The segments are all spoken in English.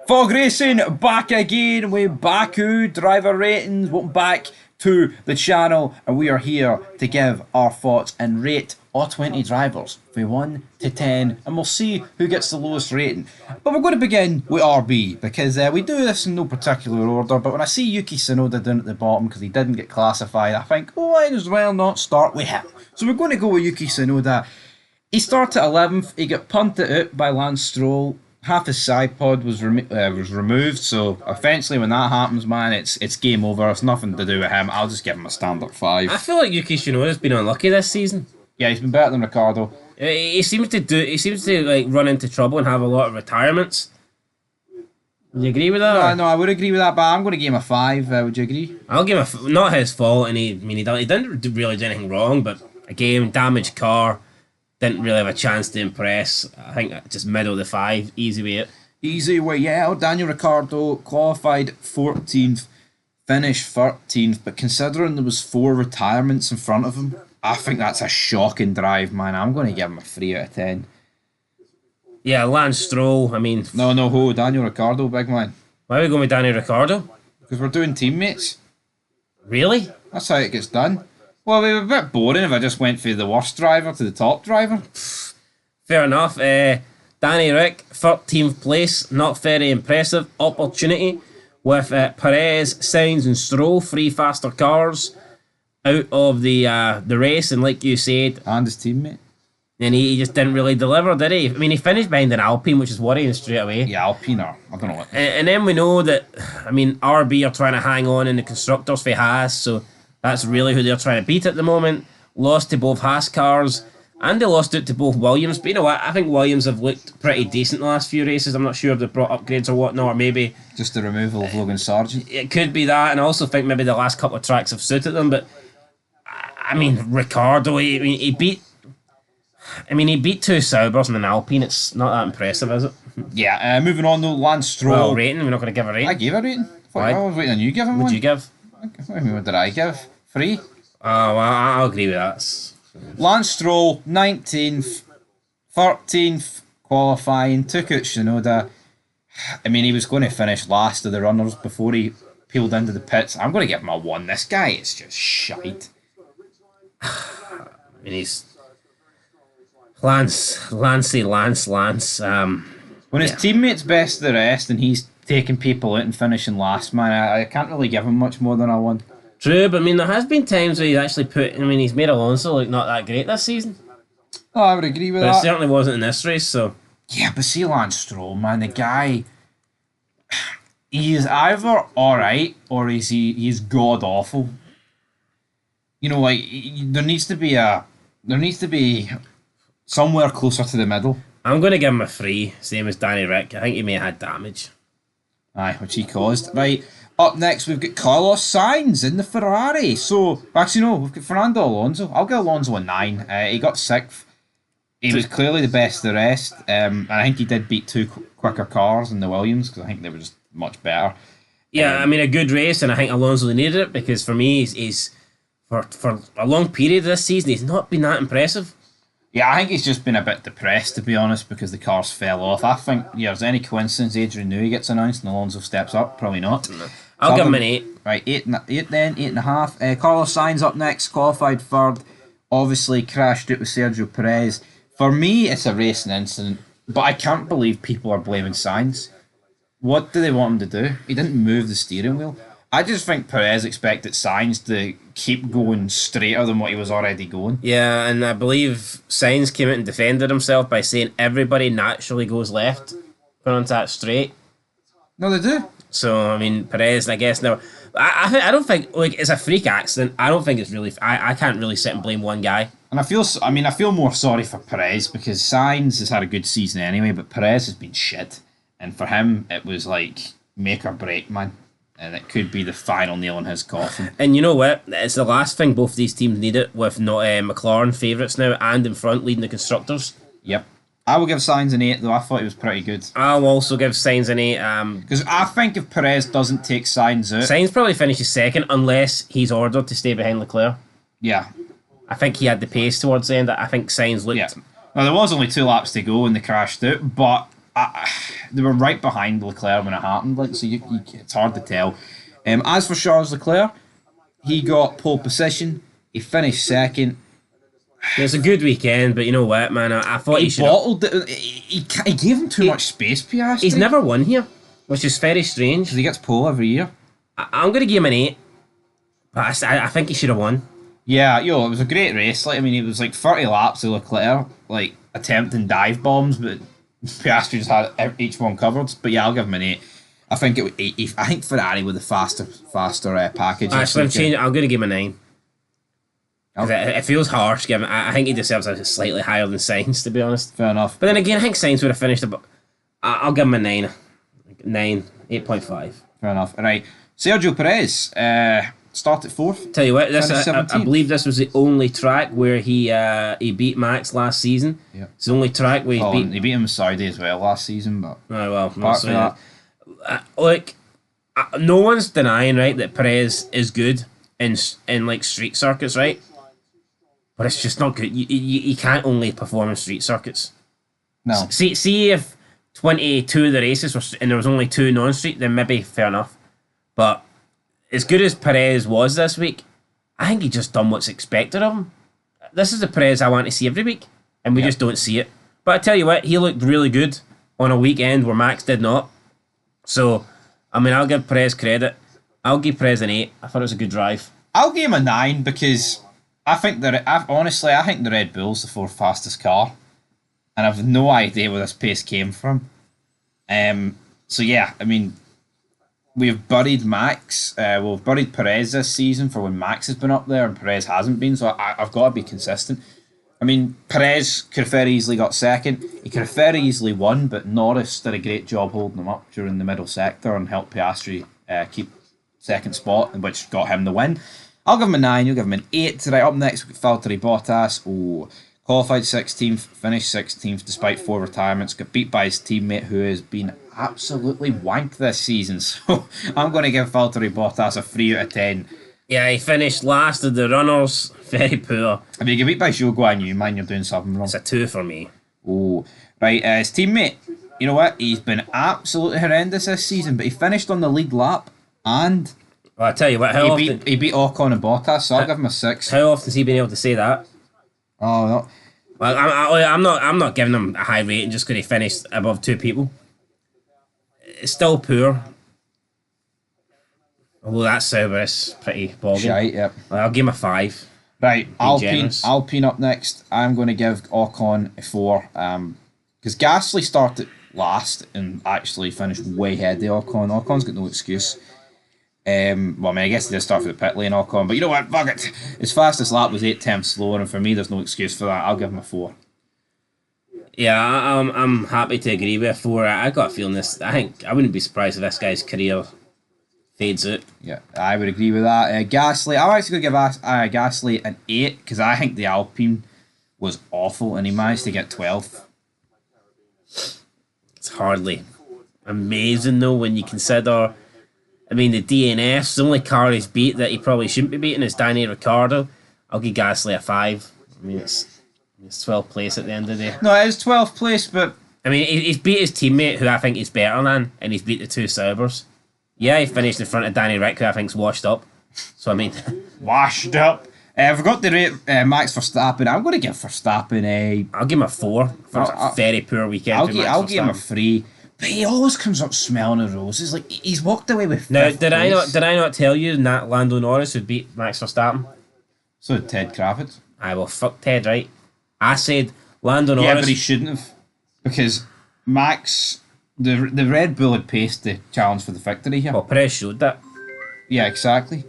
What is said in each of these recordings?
Fog Racing back again with Baku driver ratings. Welcome back to the channel, and we are here to give our thoughts and rate all 20 drivers from 1 to 10, and we'll see who gets the lowest rating. But we're going to begin with RB because we do this in no particular order. But when I see Yuki Tsunoda down at the bottom because he didn't get classified, I think, oh, I might as well not start with him. So we're going to go with Yuki Tsunoda. He started 11th, he got punted out by Lance Stroll. Half his side pod was removed, so eventually when that happens, man, it's game over. It's nothing to do with him. I'll just give him a standard 5. I feel like Yuki Tsunoda's been unlucky this season. Yeah, he's been better than Ricardo. He seems to like run into trouble and have a lot of retirements. Would you agree with that? No, I would agree with that, but I'm going to give him a 5. Would you agree? I'll give him not his fault, and he didn't really do anything wrong, but again, damaged car. Didn't really have a chance to impress. I think just middle of the 5, easy way out. Easy way, yeah. Daniel Ricciardo qualified 14th, finished 13th, but considering there was 4 retirements in front of him, I think that's a shocking drive, man. I'm going to give him a 3 out of 10. Yeah, Lance Stroll, I mean... No, Daniel Ricciardo, big man. Why are we going with Daniel Ricciardo? Because we're doing teammates. Really? That's how it gets done. Well, it would be a bit boring if I just went from the worst driver to the top driver. Fair enough. Danny Rick, 13th place. Not very impressive opportunity. With Perez, Sainz and Stroll, 3 faster cars out of the race. And like you said... And his teammate. And he just didn't really deliver, did he? I mean, he finished behind an Alpine, which is worrying straight away. Yeah, Alpine I don't know what... And then we know that, I mean, RB are trying to hang on in the constructors for Haas, so... That's really who they're trying to beat at the moment. Lost to both Haas cars, and they lost it to both Williams. But you know what? I think Williams have looked pretty decent the last few races. I'm not sure if they've brought upgrades or whatnot, or maybe... Just the removal of Logan Sargent. It could be that, and I also think maybe the last couple of tracks have suited them. But, I mean, Ricardo, he beat 2 Saubers and an Alpine. It's not that impressive, is it? Yeah, moving on though, Lance Stroll. Well, rating, we're not going to give a rating. I gave a rating. Why? I was waiting on you giving one. Would you give? What did I give? 3? Oh, well, I'll agree with that. Lance Stroll, 19th, 13th qualifying, took out Tsunoda. I mean, he was going to finish last of the runners before he peeled into the pits. I'm going to give him a 1. This guy is just shite. I mean, he's... Lance. When his teammate's best of the rest and he's taking people out and finishing last, man, I can't really give him much more than a 1. True, but I mean, there has been times where he's actually he's made Alonso look not that great this season. Oh, I would agree with but that. It certainly wasn't in this race, so... Yeah, but see Lance Stroll, man, the guy... He is either alright, or he's god-awful. You know, like, there needs to be somewhere closer to the middle. I'm going to give him a 3, same as Danny Rick. I think he may have had damage. Aye, which he caused. Right, up next we've got Carlos Sainz in the Ferrari. So, actually no, we've got Fernando Alonso. I'll give Alonso a 9. He got 6th. He was clearly the best of the rest. And I think he did beat 2 quicker cars in the Williams, because I think they were just much better. Yeah, I mean, a good race, and I think Alonso needed it, because for me, he's for a long period this season, he's not been that impressive. Yeah, I think he's just been a bit depressed, to be honest, because the cars fell off. I think, there's any coincidence Adrian Newey gets announced and Alonso steps up? Probably not. I'll give him an 8. Right, 8 then, 8.5. Carlos Sainz up next, qualified 3rd. Obviously crashed out with Sergio Perez. For me, it's a racing incident, but I can't believe people are blaming Sainz. What do they want him to do? He didn't move the steering wheel. I just think Perez expected Sainz to keep going straighter than what he was already going. Yeah, and I believe Sainz came out and defended himself by saying everybody naturally goes left going onto that straight. No, they do. So, I mean, Perez, I guess now... I don't think... Like, it's a freak accident. I don't think it's really... I can't really sit and blame one guy. And I feel more sorry for Perez, because Sainz has had a good season anyway, but Perez has been shit. And for him, it was like make or break, man. And it could be the final nail in his coffin. And you know what? It's the last thing both these teams need it, with not McLaren favourites now and in front leading the constructors. Yep. I will give Sainz an 8, though. I thought he was pretty good. I'll also give Sainz an 8. Because I think if Perez doesn't take Sainz out... Sainz probably finishes 2nd unless he's ordered to stay behind Leclerc. Yeah. I think he had the pace towards the end. I think Sainz looked... Yeah. Now, there was only 2 laps to go and they crashed out, but they were right behind Leclerc when it happened. Like, so it's hard to tell. As for Charles Leclerc, he got pole position. He finished second. It was a good weekend, but you know what, man? I thought He should. bottled it. He gave him too much space, Piastri. He's never won here, which is very strange. He gets pole every year. I'm going to give him an 8, but I think he should have won. Yeah, it was a great race. Like, I mean, it was like 30 laps of Leclerc, like attempting dive bombs, but Piastri just had each one covered. But yeah, I'll give him an 8. I think I think Ferrari with the faster package. Actually, I'm going to give him a 9. It feels harsh, given I think he deserves a slightly higher than Sainz, to be honest. Fair enough. But then again, I think Sainz would have finished about. I'll give him a 9. 8.5. Fair enough. All right, Sergio Perez started 4th. Tell you what, I believe this was the only track where he beat Max last season. Yeah. It's the only track where He beat him in Saudi as well last season, but look, no one's denying, right, that Perez is good in like street circuits, right? But it's just not good. You can't only perform in street circuits. No. See if 22 of the races were and there was only 2 non-street, then maybe fair enough. But as good as Perez was this week, I think he just done what's expected of him. This is the Perez I want to see every week, and we just don't see it. But I tell you what, he looked really good on a weekend where Max did not. So, I mean, I'll give Perez credit. I'll give Perez an 8. I thought it was a good drive. I'll give him a 9 because I think I think the Red Bull's the 4th fastest car, and I've no idea where this pace came from. So yeah, I mean, we've buried Max. We've buried Perez this season for when Max has been up there and Perez hasn't been. So I've got to be consistent. I mean, Perez could have very easily got second. He could have very easily won, but Norris did a great job holding him up during the middle sector and helped Piastri keep second spot, which got him the win. I'll give him a 9, you'll give him an 8. Right, up next, we've got Valtteri Bottas. Qualified 16th, finished 16th despite 4 retirements. Got beat by his teammate who has been absolutely wank this season. So I'm going to give Valtteri Bottas a 3 out of 10. Yeah, he finished last of the runners. Very poor. If you get beat by Zhou Guanyu, man, you're doing something wrong. It's a 2 for me. Right, his teammate, you know what? He's been absolutely horrendous this season, but he finished on the lead lap and... Well, I tell you what, he beat Ocon and Bottas, so I'll give him a 6. How often has he been able to say that? Oh, no. Well, I'm not giving him a high rating just because he finished above 2 people. It's still poor. Although that's Cerberus, pretty bogging. Shite, yep. Well, I'll give him a 5. Right, Alpine up next. I'm going to give Ocon a 4. Because Gasly started last and actually finished way ahead of Ocon. Ocon's got no excuse. Well, I mean, I guess he did start for the pit lane, Ocon, but you know what? Fuck it. His fastest lap was 8 tenths slower, and for me, there's no excuse for that. I'll give him a 4. Yeah, I'm happy to agree with a 4. I got a feeling this. I wouldn't be surprised if this guy's career fades out. Yeah, I would agree with that. Gasly, I'm actually going to give Gasly an 8 because I think the Alpine was awful, and he managed to get 12th. It's hardly amazing though when you consider. I mean, the DNFs, the only car he's beat that he probably shouldn't be beating is Danny Ricciardo. I'll give Gasly a 5. I mean, it's 12th place at the end of the day. No, it is 12th place, but... I mean, he's beat his teammate, who I think he's better than, and he's beat the 2 Saubers. Yeah, he finished in front of Danny Rick, who I think's washed up. So, I mean... washed up? I forgot to rate Max Verstappen. I'm going to give Verstappen a... I'll give him a 4 for a very poor weekend. I'll give him a 3. But he always comes up smelling of roses. Like, he's walked away with... Now, did I not tell you that Lando Norris would beat Max Verstappen? So did Ted Kravitz. Well, fuck Ted, right? I said Lando Norris... Yeah, but he shouldn't have. Because Max... The Red Bull had paced the challenge for the victory here. Well, Perez showed that. Yeah, exactly.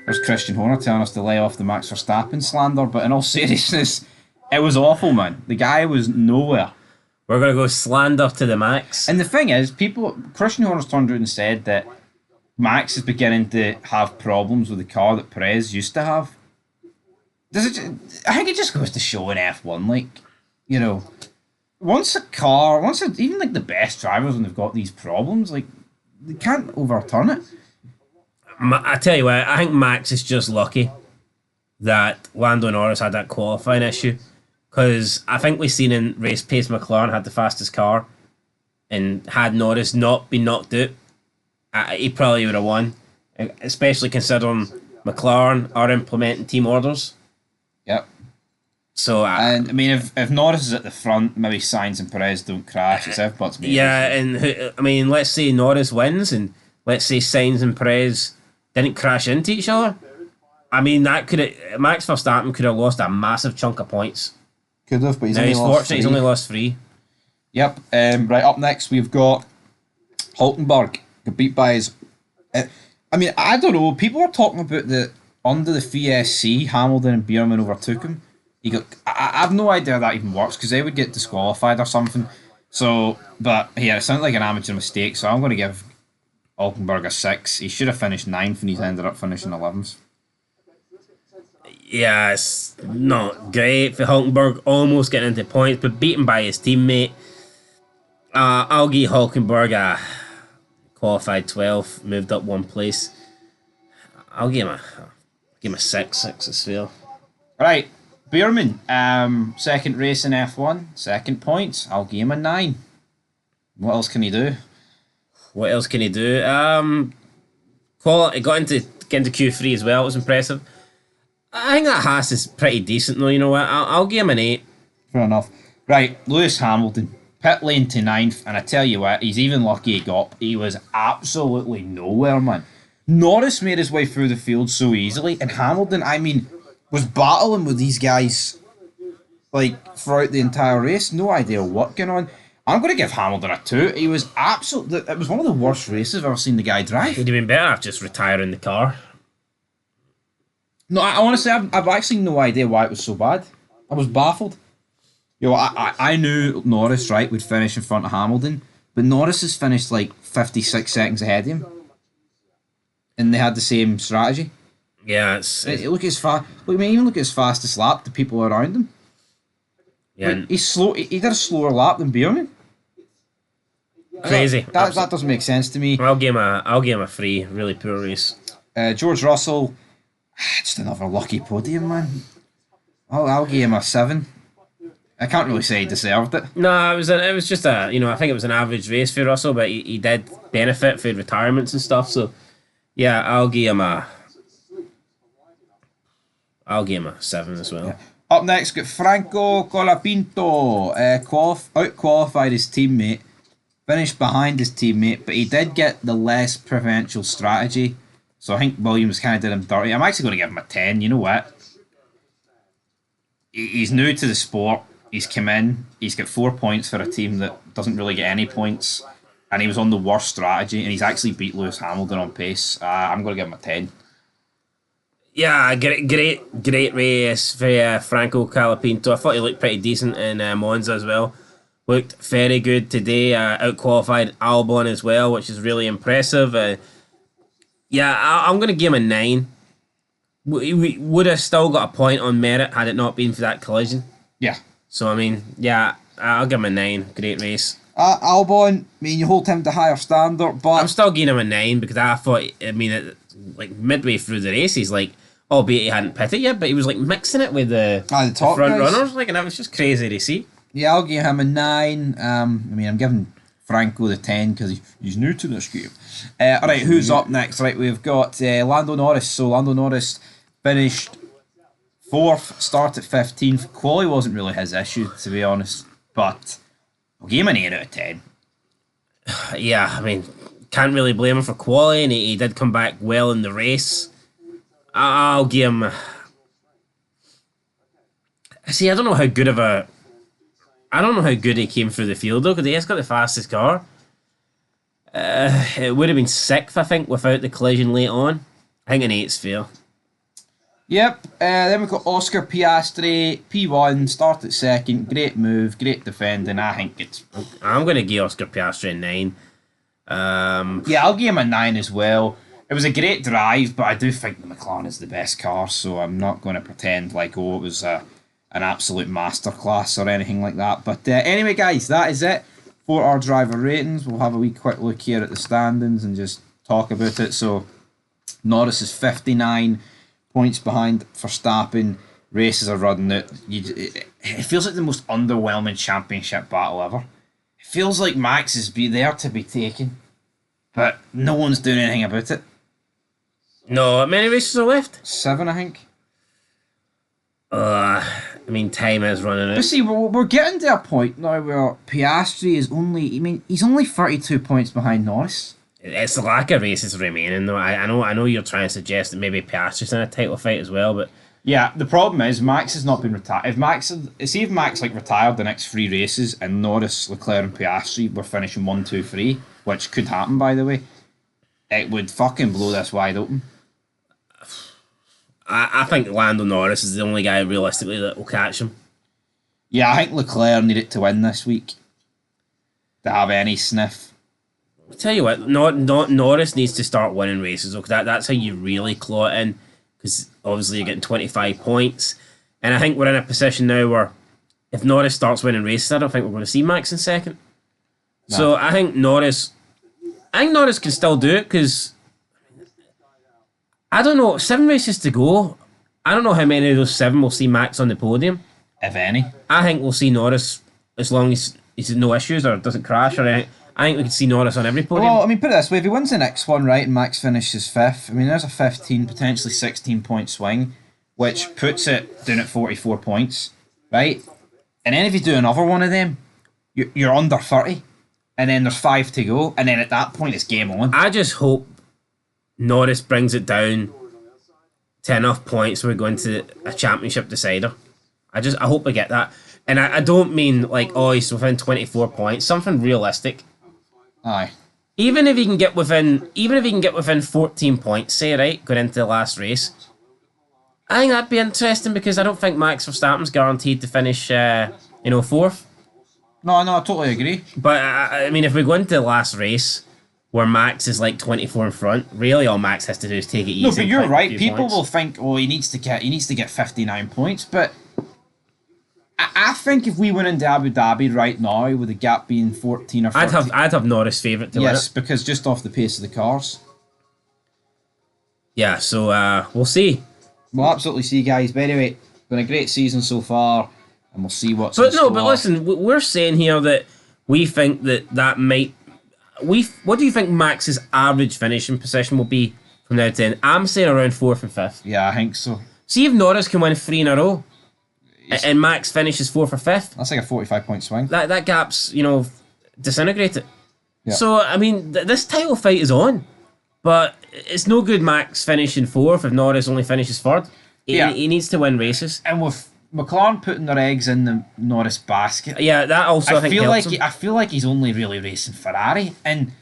There's Christian Horner telling us to lay off the Max Verstappen slander, but in all seriousness, it was awful, man. The guy was nowhere. We're going to go slander to the Max. And the thing is, Christian Horner's turned around and said that Max is beginning to have problems with the car that Perez used to have. I think it just goes to show in F1, like, you know, even like the best drivers, when they've got these problems, like, they can't overturn it. I tell you what, I think Max is just lucky that Lando Norris had that qualifying issue. Because I think we've seen in race pace McLaren had the fastest car, and had Norris not been knocked out, he probably would have won. Especially considering McLaren are implementing team orders. Yep. So And I mean, if Norris is at the front, maybe Sainz and Perez don't crash. It's everybody's made. yeah, and I mean, let's say Norris wins, and let's say Sainz and Perez didn't crash into each other. I mean, that could have Max Verstappen could have lost a massive chunk of points. Could have, but Now he's fortunate he's only lost 3. Yep. Right up next, we've got Hulkenberg got beat by his. I mean, I don't know. People are talking about the under the VSC, Hamilton and Bierman overtook him. He got. I have no idea how that even works because they would get disqualified or something. So, but yeah, it sounds like an amateur mistake. So I'm going to give Hulkenberg a 6. He should have finished 9th and he's ended up finishing 11th. Yeah, it's not great for Hulkenberg, almost getting into points, but beaten by his teammate. I'll give Hulkenberg a qualified 12th, moved up 1 place. I'll give him a 6. 6 is fair. Right, Bierman, second race in F1, second points. I'll give him a 9. What else can he do? What else can he do? He got into Q3 as well. It was impressive. I think that Haas is pretty decent though. You know what? I'll give him an 8. Fair enough. Right, Lewis Hamilton, pit lane to 9th, and I tell you what, he's even lucky he got. He was absolutely nowhere, man. Norris made his way through the field so easily, and Hamilton, I mean, was battling with these guys like throughout the entire race. No idea what going on. I'm going to give Hamilton a 2. He was absolutely. It was one of the worst races I've ever seen the guy drive. He'd have been better off just retiring the car. No, I honestly, I've actually no idea why it was so bad. I was baffled. You know, I knew Norris, right, would finish in front of Hamilton, but Norris has finished like 56 seconds ahead of him. And they had the same strategy. Yeah, it's Look at his fast. Look, I mean, even look at his fastest lap. The people around him. yeah, Like, he's slow. He did a slower lap than Bierman. crazy. That doesn't make sense to me. I'll give him a 3. Really poor race. George Russell, just another lucky podium, man. I'll give him a 7. I can't really say he deserved it. No, it was just a I think it was an average race for Russell, but he did benefit for retirements and stuff. So yeah, I'll give him a 7 as well. Yeah. Up next, got Franco Colapinto. Out-qualified his teammate. Finished behind his teammate, but he did get the less provincial strategy. So I think Williams kind of did him dirty. I'm actually going to give him a 10. You know what? He's new to the sport. He's come in. He's got 4 points for a team that doesn't really get any points. And he was on the worst strategy. And he's actually beat Lewis Hamilton on pace. I'm going to give him a 10. Yeah, great race for Franco Colapinto. I thought he looked pretty decent in Monza as well. Looked very good today. Out-qualified Albon as well, which is really impressive. I'm going to give him a 9. We would have still got a point on merit had it not been for that collision. Yeah. So, I mean, yeah, I'll give him a 9. Great race. Albon, I mean, you hold him to higher standard, but... I'm still giving him a 9 because I thought, like, midway through the race, he's like, albeit he hadn't pitted yet, but he was, like, mixing it with the top front guys. runners. Like, and that was just crazy to see. Yeah, I'll give him a 9. I mean, I'm giving Franco the 10 because he's new to this game. Alright, who's up next? Right, we've got Lando Norris. So Lando Norris finished 4th, started 15th. Quali wasn't really his issue, to be honest, but I'll give him an 8 out of 10. Yeah, I mean, can't really blame him for quali, and he did come back well in the race. I'll give him... See, I don't know how good he came through the field, though, because he has got the fastest car. It would have been 6th, I think, without the collision late on. I think an 8's fair. Yep, then we've got Oscar Piastri, P1, started 2nd, great move, great defending. I think it's... I'm going to give Oscar Piastri a 9. Yeah, I'll give him a 9 as well. It was a great drive, but I do think the McLaren is the best car, so I'm not going to pretend like, it was an absolute masterclass or anything like that. But anyway, guys, that is it for our driver ratings. We'll have a wee quick look here at the standings and just talk about it. So Norris is 59 points behind Verstappen. races are running out. It feels like the most underwhelming championship battle ever. It feels like Max is there to be taken, but no one's doing anything about it. No, how many races are left? 7, I think. I mean, time is running But out. see, we're getting to a point now where Piastri is he's only 32 points behind Norris. It's the lack of races remaining, though. I know you're trying to suggest that maybe Piastri's in a title fight as well, but Yeah, the problem is Max has not been retired. If Max retired the next 3 races and Norris, Leclerc, and Piastri were finishing 1, 2, 3, which could happen by the way, it would fucking blow this wide open. I think Lando Norris is the only guy realistically that will catch him. Yeah, I think Leclerc needed to win this week to have any sniff. I'll tell you what, Norris needs to start winning races, though, because that's how you really claw it in, because obviously you're getting 25 points, and I think we're in a position now where if Norris starts winning races, I don't think we're going to see Max in second. No. So I think Norris can still do it, because I don't know, 7 races to go. I don't know how many of those 7 will see Max on the podium. If any. I think we'll see Norris as long as he's no issues or doesn't crash or anything. I think we can see Norris on every podium. Well, I mean, put it this way, if he wins the next one, right, and Max finishes 5th, I mean, there's a 15, potentially 16-point swing, which puts it down at 44 points, right? And then if you do another one of them, you're under 30, and then there's 5 to go, and then at that point, it's game on. I just hope Norris brings it down to enough points where we're going to a championship decider. I hope we get that. And I don't mean like, oh, he's within 24 points. Something realistic. Aye. Even if he can get within 14 points, say, right, going into the last race, I think that'd be interesting, because I don't think Max Verstappen's guaranteed to finish 4th. No, I totally agree. But I mean, if we go into the last race where Max is like 24 in front, really all Max has to do is take it easy. No, but you're right. People points. will think, oh, he needs to get 59 points, but I think if we went into Abu Dhabi right now with the gap being 14 or 15, I'd have Norris favourite to win it. Yes, because just off the pace of the cars. Yeah, so we'll see. We'll absolutely see, guys. But anyway, been a great season so far, and we'll see what's. But no, but listen, we're saying here that we think that might. What do you think Max's average finishing position will be from now to then? I'm saying around 4th and 5th. Yeah, I think so. See if Norris can win 3 in a row, and Max finishes 4th or 5th. That's like a 45-point swing. That gap's disintegrated. Yeah. So I mean, this title fight is on, but it's no good Max finishing 4th if Norris only finishes 3rd. He needs to win races. And with McLaren putting their eggs in the Norris basket, Yeah, that also I think helps him. I feel like he's only really racing Ferrari, and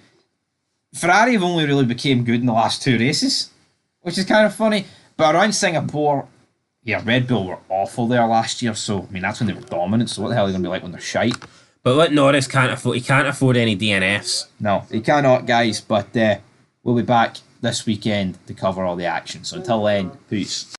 Ferrari have only really became good in the last 2 races, which is kind of funny. But around Singapore, yeah, Red Bull were awful there last year, so I mean that's when they were dominant. So what the hell are they going to be like when they're shite? But what Norris can't afford, he can't afford any DNFs. No, he cannot, guys. But we'll be back this weekend to cover all the action. So until then, peace.